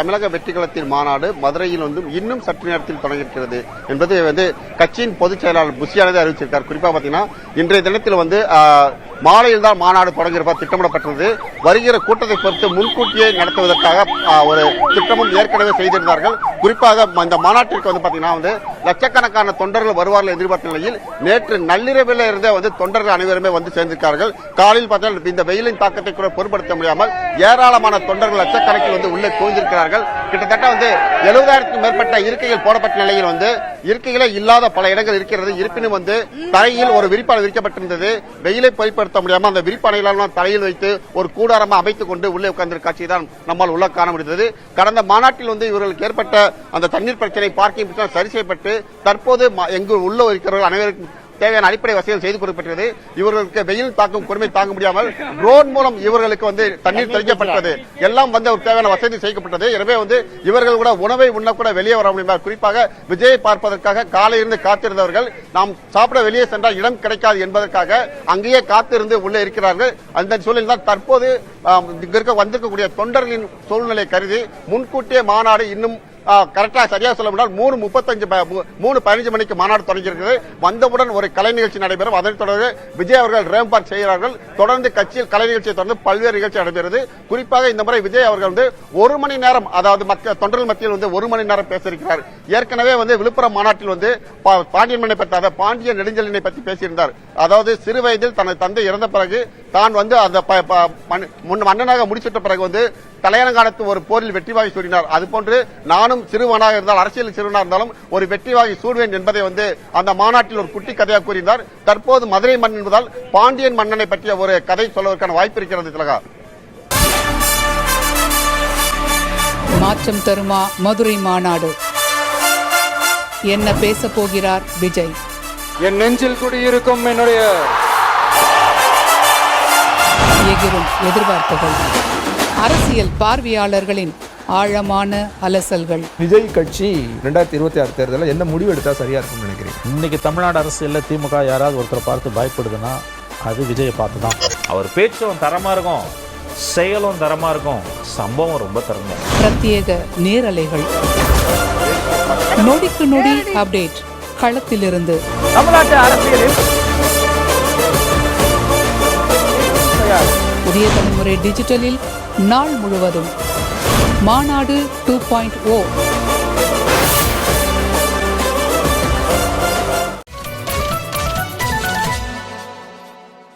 தமிழக வெற்றிகளத்தின் மாநாடு மதுரையில் இன்னும் சற்று நேரத்தில் தொடங்கியிருக்கிறது என்பது கட்சியின் பொதுச் செயலாளர் புஷியானது அறிவிச்சிருக்கார். குறிப்பா பாத்தீங்கன்னா இன்றைய தினத்தில் மாலையில் தான் மாநாடு தொடங்கியிருப்ப திட்டமிடப்பட்டது. வருகிற கூட்டத்தை பொறுத்து முன்கூட்டியே நடத்துவதற்காக ஒரு திட்டமும் ஏற்கனவே செய்திருந்தார்கள். குறிப்பாக இந்த மாநாட்டிற்கு பாத்தீங்கன்னா லட்சக்கணக்கான தொண்டர்கள் வருவார்கள் எதிர்பார்த்த நிலையில் நேற்று நள்ளிரவில் இருந்தே தொண்டர்கள் அனைவருமே சேர்ந்திருக்கார்கள். காலையில் பார்த்தீங்கன்னா இந்த வெயிலின் தாக்கத்தை கூட பொருட்படுத்த முடியாமல் ஏராளமான தொண்டர்கள் லட்சக்கணக்கில் உள்ளே குவிந்திருக்கிறார்கள். கிட்டத்தட்ட 70,000க்கும் மேற்பட்ட இருக்கைகள் போடப்பட்ட நிலையில் இருக்கைகளே இல்லாத பல இடங்கள் இருக்கிறது. இருப்பினும் தரையில் ஒரு விரிப்பானை விரிக்கப்பட்டிருந்தது. வெயிலை பொருட்படுத்த முடியாமல் அந்த விரிப்பானைகள் தரையில் வைத்து ஒரு கூடாரமா அமைத்துக் கொண்டு உள்ளே உட்கார்ந்த காட்சி தான் நம்மால் உள்ள காண முடிந்தது. கடந்த மாநாட்டில் இவர்களுக்கு ஏற்பட்ட அந்த தண்ணீர் பிரச்சனை பார்க்கிங் பிரச்சனை சரி செய்யப்பட்டு தற்போது எங்கு உள்ள இருக்கிறவர்கள் அனைவருக்கும் தேவையான அடிப்படை வசதிகள் செய்து கொடுக்கப்பட்டது. இவர்களுக்கு வெயில் தாக்கும் கொடுமை தாங்க முடியாமல் ட்ரோன் மூலம் இவர்களுக்கு தண்ணீர் தெளிக்கப்பட்டது. எல்லாம் ஒரு தேவையான வசதி செய்யப்பட்டது. எனவே இவர்கள் கூட உணவை உண்ண கூட வெளியே வர முடியும். குறிப்பாக விஜயை பார்ப்பதற்காக காலையிலிருந்து காத்திருந்தவர்கள் நாம் சாப்பிட வெளியே சென்றால் இடம் கிடைக்காது என்பதற்காக அங்கேயே காத்திருந்து உள்ளே இருக்கிறார்கள். அந்த சூழலில் தான் தற்போது வந்திருக்கக்கூடிய தொண்டர்களின் சூழ்நிலை கருதி முன்கூட்டியே மாநாடு இன்னும் கரெக்டா சரியா சொல்ல முடியாது 3:15 மணிக்கு மாநாடு தொடங்கியிருக்கிறது. வந்தவுடன் ஒரு கலை நிகழ்ச்சி நடைபெறும். அதனைத் தொடர்ந்து விஜய் அவர்கள் ரேம்பார்க் செய்கிறார்கள். தொடர்ந்து கட்சியில் கலை நிகழ்ச்சியை தொடர்ந்து பல்வேறு நிகழ்ச்சி நடைபெறுகிறது. குறிப்பாக இந்த முறை விஜய் அவர்கள் 1 மணி நேரம் அதாவது தொண்டர்கள் மத்தியில் 1 மணி நேரம் பேச இருக்கிறார். ஏற்கனவே விழுப்புரம் மாநாட்டில் பாண்டியன் மண்ணை பற்றி பாண்டியன் நெடுஞ்செழியனை பற்றி பேசியிருந்தார். அதாவது சிறு வயதில் தனது தந்தை இறந்த பிறகு தான் அந்த மன்னனாக முடிச்சிட்ட பிறகு தலையணங்கானத்து ஒரு போரில் வெற்றி வாகி சூடினார். அதுபோன்று நானும் சிறுவனாக இருந்தால் அரசியல் சிறுவனாக இருந்தாலும் ஒரு வெற்றி வாகி சூடுவேன் என்பதை அந்த மாநாட்டில் ஒரு குட்டி கதையாக கூறினார். தற்போது மதுரை மண் என்பதால் பாண்டியன் மன்னனை பற்றிய ஒரு கதை சொல்வதற்கான வாய்ப்பு இருக்கிறது. திலகா, மாற்றம் தருமா மதுரை மாநாடு? என்ன பேச போகிறார் விஜய்? என் நெஞ்சில் குடியிருக்கும் என்னுடைய எகிரும் எதிர்பார்ப்புகள், அரசியல் பார்வையாளர்களின் ஆழமான அலசல்கள். விஜய் கட்சி 2026 தேர்தலில் என்ன முடிவு எடுத்தா சரியா இருக்கும்னு நினைக்கிறேன். இன்னைக்கு தமிழ்நாடு அரசியல்ல திமுக யாராவது ஒருத்தரை பார்த்து பயப்படுதுன்னா அது விஜயை பார்த்து தான். அவர் பேச்சும் தரமா இருக்கும், செயலும் தரமா இருக்கும், சம்பவம் ரொம்ப தரமா. பிரத்யேக நேரலைகள், நொடிக்கு நொடி அப்டேட் களத்திலிருந்து. தமிழ்நாட்டு அரசியலில் புதிய தலைமுறை டிஜிட்டலில் நாள் முழுவதும் மாநாடு 2.0